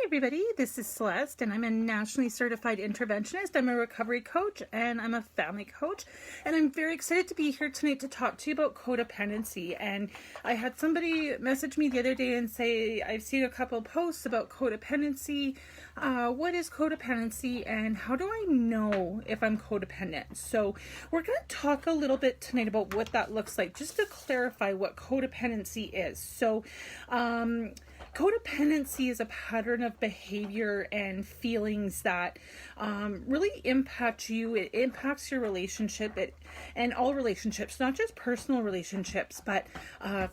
everybody, this is Celeste and I'm a Nationally Certified Interventionist. I'm a recovery coach and I'm a family coach, and I'm very excited to be here tonight to talk to you about codependency. And I had somebody message me the other day and say, I've seen a couple posts about codependency. What is codependency and how do I know if I'm codependent? So we're going to talk a little bit tonight about what that looks like, just to clarify what codependency is. So codependency is a pattern of behavior and feelings that really impact you. It impacts your relationship and all relationships, not just personal relationships, but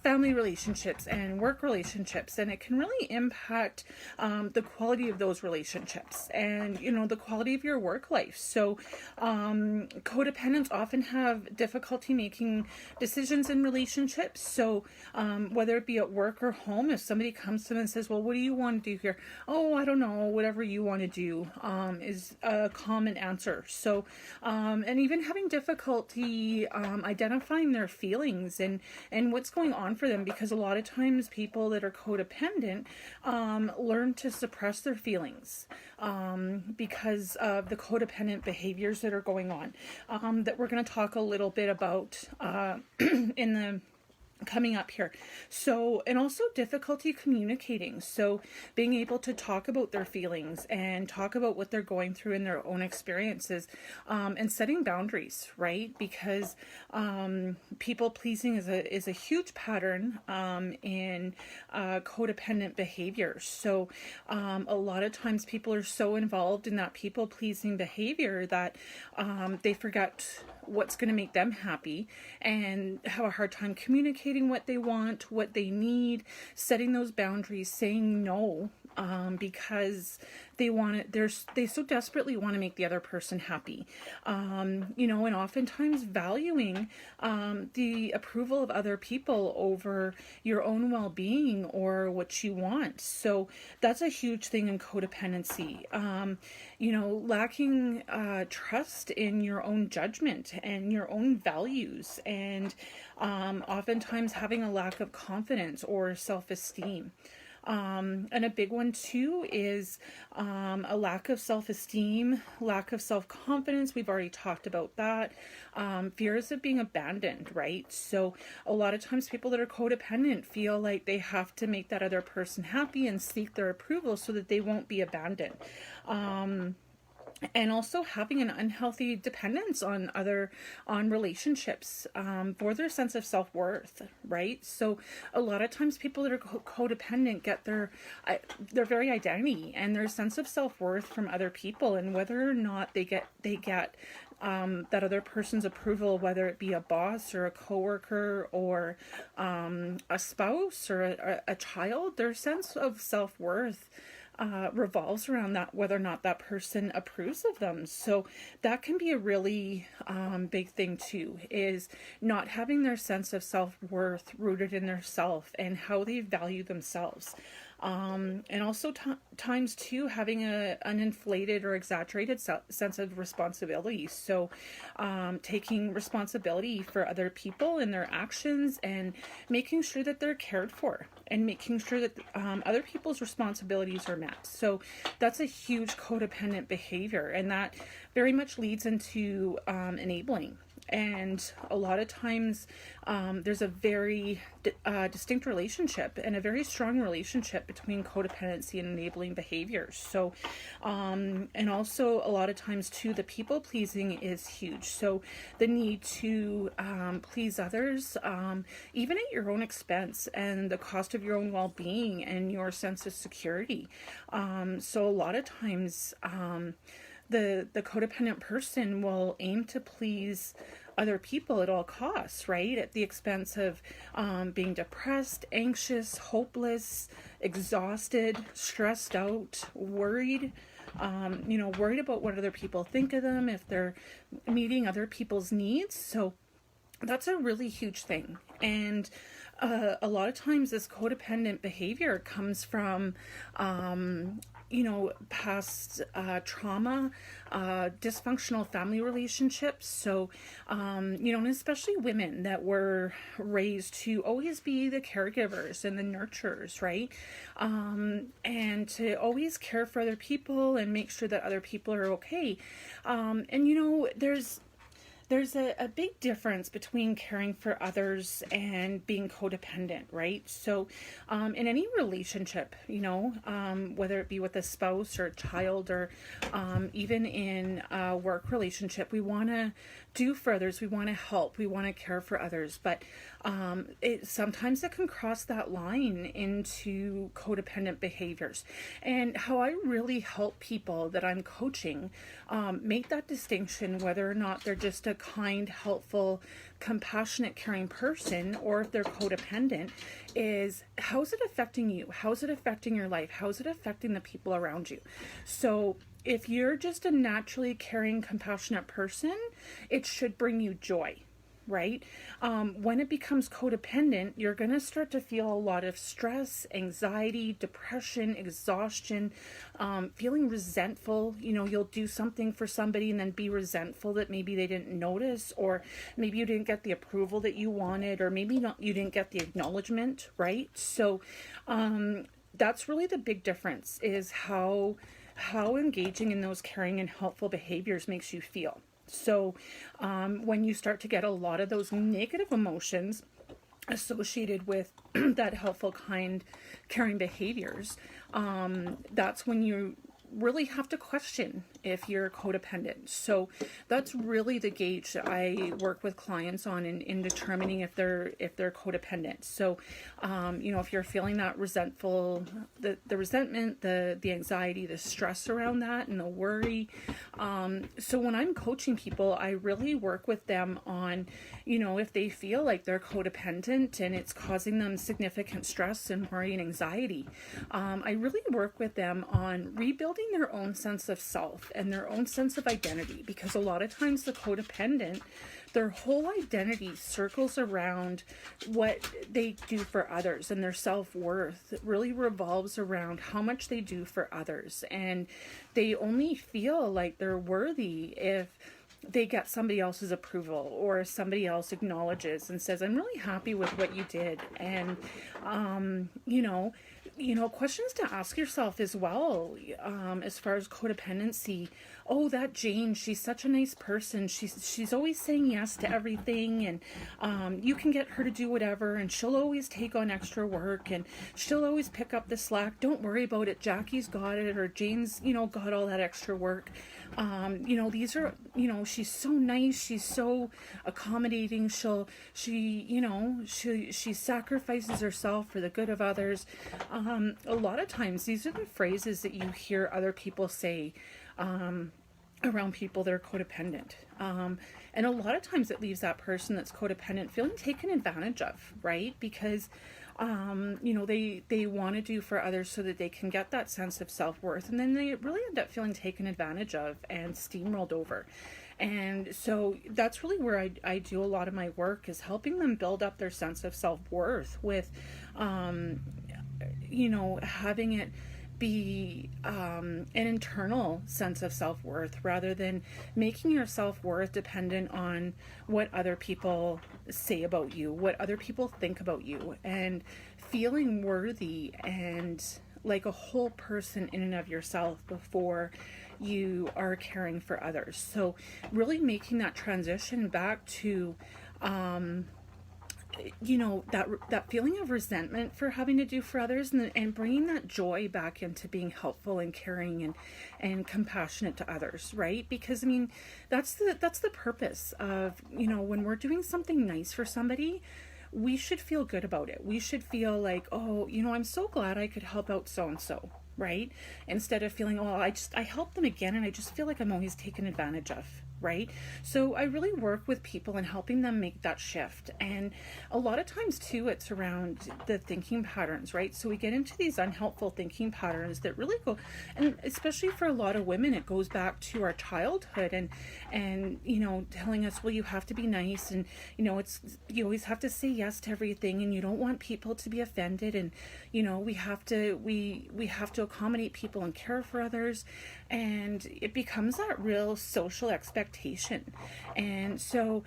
family relationships and work relationships. And it can really impact the quality of those relationships and, the quality of your work life. So codependents often have difficulty making decisions in relationships. So whether it be at work or home, if somebody comes to them and says, well, what do you want to do here? Oh, I don't know, whatever you want to do is a common answer. So and even having difficulty identifying their feelings and what's going on for them, because a lot of times people that are codependent learn to suppress their feelings because of the codependent behaviors that are going on that we're going to talk a little bit about in the coming up here. So, and also difficulty communicating. So being able to talk about their feelings and talk about what they're going through in their own experiences, and setting boundaries, right? Because people pleasing is a huge pattern in codependent behaviors. So a lot of times people are so involved in that people pleasing behavior that they forget what's going to make them happy and have a hard time communicating what they want, what they need, setting those boundaries, saying no, because they so desperately want to make the other person happy, and oftentimes valuing the approval of other people over your own well-being or what you want. So that's a huge thing in codependency. Lacking trust in your own judgment and your own values, and oftentimes having a lack of confidence or self-esteem. And a big one too is a lack of self-esteem, lack of self-confidence. We've already talked about that. Fears of being abandoned, right? So a lot of times people that are codependent feel like they have to make that other person happy and seek their approval so that they won't be abandoned. And also having an unhealthy dependence on relationships for their sense of self-worth, right? So a lot of times people that are codependent get their very identity and their sense of self-worth from other people, and whether or not they get that other person's approval, whether it be a boss or a coworker or a spouse or a child, their sense of self-worth revolves around that, whether or not that person approves of them. So that can be a really big thing too, is not having their sense of self-worth rooted in their self and how they value themselves. And also times too, having an inflated or exaggerated sense of responsibility. So taking responsibility for other people and their actions, and making sure that they're cared for, and making sure that other people's responsibilities are met. So that's a huge codependent behavior, and that very much leads into enabling. And a lot of times there's a very distinct relationship and a very strong relationship between codependency and enabling behaviors. So, and also a lot of times too, the people pleasing is huge. So the need to please others, even at your own expense, and the cost of your own well-being and your sense of security. So a lot of times the codependent person will aim to please other people at all costs, right? At the expense of being depressed, anxious, hopeless, exhausted, stressed out, worried, worried about what other people think of them, if they're meeting other people's needs. So That's a really huge thing. And a lot of times this codependent behavior comes from, past trauma, dysfunctional family relationships. So, and especially women that were raised to always be the caregivers and the nurturers, right? And to always care for other people and make sure that other people are okay. There's a big difference between caring for others and being codependent, right? So, in any relationship, whether it be with a spouse or a child or even in a work relationship, we want to do for others, we want to help, we want to care for others, but sometimes it can cross that line into codependent behaviors. And how I really help people that I'm coaching make that distinction, whether or not they're just a kind, helpful, compassionate, caring person, or if they're codependent, is how's it affecting you? How's it affecting your life? How's it affecting the people around you? So if you're just a naturally caring, compassionate person, it should bring you joy, right? When it becomes codependent, you're going to start to feel a lot of stress, anxiety, depression, exhaustion, feeling resentful. You'll do something for somebody and then be resentful that maybe they didn't notice, or maybe you didn't get the approval that you wanted, or maybe you didn't get the acknowledgement, right? So that's really the big difference, is how engaging in those caring and helpful behaviors makes you feel. So when you start to get a lot of those negative emotions associated with that helpful, kind, caring behaviors, that's when you really have to question if you're codependent. So that's really the gauge that I work with clients on in determining if they're codependent. So if you're feeling that resentful, the resentment, the anxiety, the stress around that, and the worry. So when I'm coaching people, I really work with them on, if they feel like they're codependent and it's causing them significant stress and worry and anxiety, I really work with them on rebuilding their own sense of self and their own sense of identity, because a lot of times the codependent, their whole identity circles around what they do for others, and their self-worth really revolves around how much they do for others, and they only feel like they're worthy if they get somebody else's approval, or somebody else acknowledges and says, I'm really happy with what you did. And questions to ask yourself as well, as far as codependency. Oh, that Jane, she's such a nice person. She's always saying yes to everything, and you can get her to do whatever, and she'll always take on extra work, and she'll always pick up the slack. Don't worry about it. Jackie's got it, or Jane's, got all that extra work. These are, she's so nice. She's so accommodating. She sacrifices herself for the good of others. A lot of times these are the phrases that you hear other people say, around people that are codependent. And a lot of times it leaves that person that's codependent feeling taken advantage of, right? Because they want to do for others so that they can get that sense of self-worth, and then they really end up feeling taken advantage of and steamrolled over. And so that's really where I do a lot of my work, is helping them build up their sense of self-worth with having it be an internal sense of self-worth, rather than making your self-worth dependent on what other people say about you, what other people think about you, and feeling worthy and like a whole person in and of yourself before you are caring for others. So really making that transition back to that feeling of resentment for having to do for others, and bringing that joy back into being helpful and caring and compassionate to others, right? Because that's the purpose of, when we're doing something nice for somebody, we should feel good about it. We should feel like, oh, I'm so glad I could help out so-and-so, right? Instead of feeling, oh, I helped them again and I just feel like I'm always taken advantage of, right? So I really work with people and helping them make that shift. And a lot of times too, it's around the thinking patterns, right? So we get into these unhelpful thinking patterns that really go, and especially for a lot of women, it goes back to our childhood and you know, telling us, well, you have to be nice, and you know, it's, you always have to say yes to everything, and you don't want people to be offended, and you know, we have to accommodate people and care for others, and it becomes that real social expectation. And so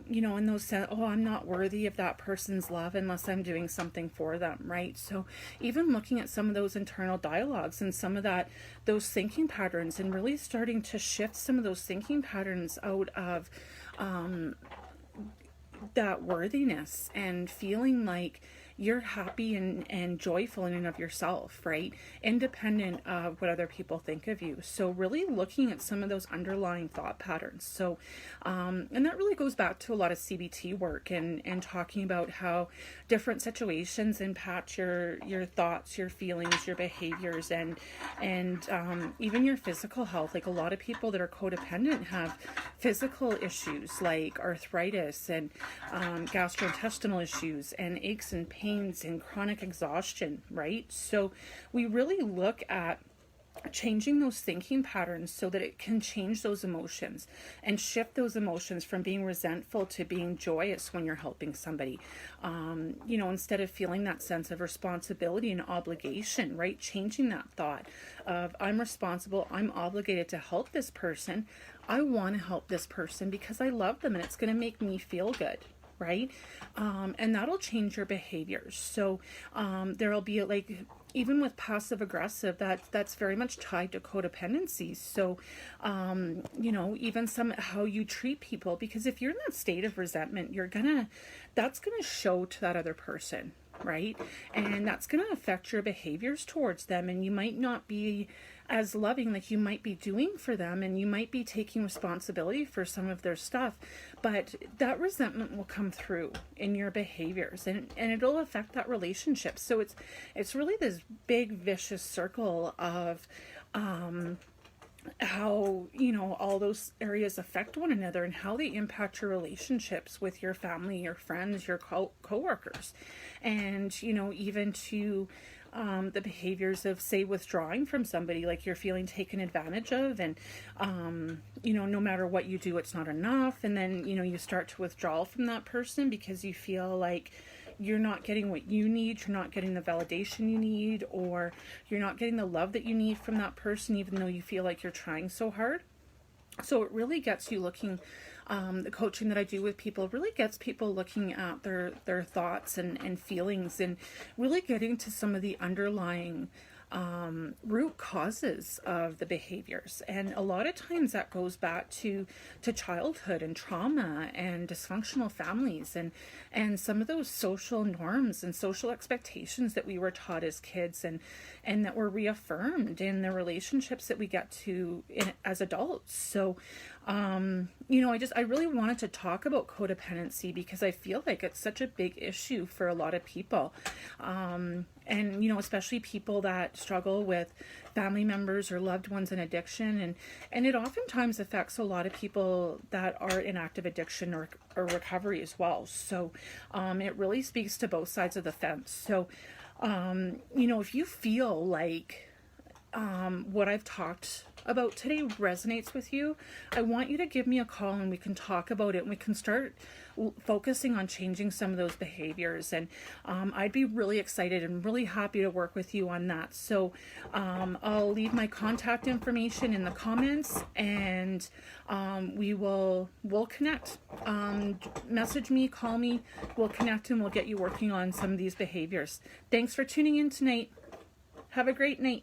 you know, in those sense, oh, I'm not worthy of that person's love unless I'm doing something for them, right? So even looking at some of those internal dialogues and some of those thinking patterns, and really starting to shift some of those thinking patterns out of that worthiness, and feeling like you're happy and joyful in and of yourself, right? Independent of what other people think of you. So really looking at some of those underlying thought patterns. So, and that really goes back to a lot of CBT work, and talking about how different situations impact your thoughts, your feelings, your behaviors, and even your physical health. Like a lot of people that are codependent have physical issues like arthritis and gastrointestinal issues and aches and pains and chronic exhaustion, right? So we really look at changing those thinking patterns so that it can change those emotions and shift those emotions from being resentful to being joyous when you're helping somebody. You know, instead of feeling that sense of responsibility and obligation, right? Changing that thought of, I'm responsible, I'm obligated to help this person. I want to help this person because I love them and it's going to make me feel good. Right? And that'll change your behaviors. So there'll be, like, even with passive aggressive, that's very much tied to codependency. So, you know, even how you treat people, because if you're in that state of resentment, that's gonna show to that other person, right? And that's gonna affect your behaviors towards them, and you might not be as loving like you might be doing for them, and you might be taking responsibility for some of their stuff, but that resentment will come through in your behaviors, and it'll affect that relationship. So it's really this big vicious circle of how, you know, all those areas affect one another, and how they impact your relationships with your family, your friends, your coworkers, and, you know, even to the behaviors of, say, withdrawing from somebody, like you're feeling taken advantage of, and you know, no matter what you do, it's not enough, and then, you know, you start to withdraw from that person because you feel like you're not getting what you need, you're not getting the validation you need, or you're not getting the love that you need from that person, even though you feel like you're trying so hard. So it really gets you looking, the coaching that I do with people really gets people looking at their thoughts and feelings, and really getting to some of the underlying root causes of the behaviors. And a lot of times that goes back to childhood and trauma and dysfunctional families, and some of those social norms and social expectations that we were taught as kids, and that were reaffirmed in the relationships that we get to as adults. So you know, I really wanted to talk about codependency because I feel like it's such a big issue for a lot of people. And, you know, especially people that struggle with family members or loved ones in addiction. And it oftentimes affects a lot of people that are in active addiction or recovery as well. So it really speaks to both sides of the fence. So, you know, if you feel like what I've talked about today resonates with you, I want you to give me a call and we can talk about it, and we can start focusing on changing some of those behaviors. And I'd be really excited and really happy to work with you on that. So I'll leave my contact information in the comments, and we'll connect. Message me, call me, we'll connect, and we'll get you working on some of these behaviors. Thanks for tuning in tonight. Have a great night.